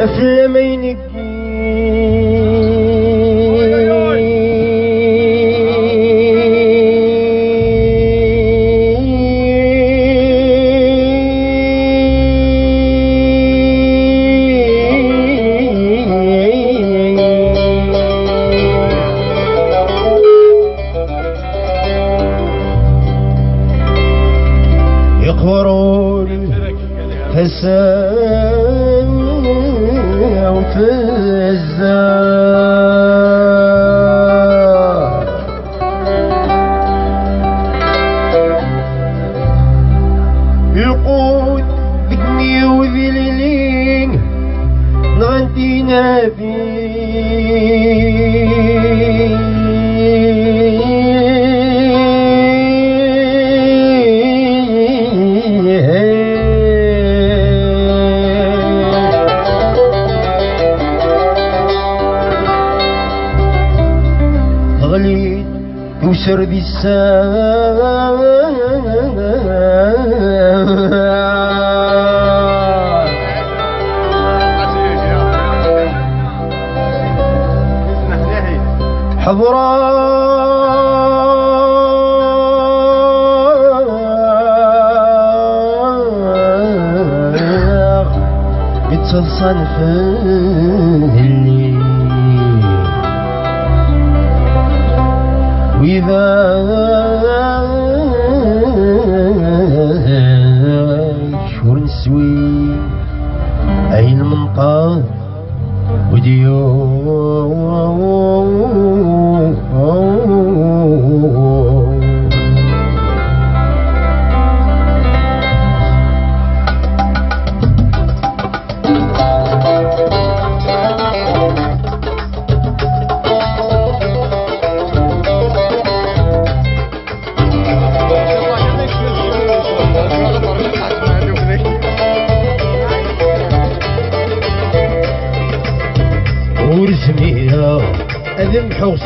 أفلام ينكي يقهروا الحسام في الزار القود ذكني وذليلين نغنتينا فيه غليت وسر ذي حضراء يتصلصل في الليل وإذا شهور نسوي أي المنطاد ورسميها أذن حوصي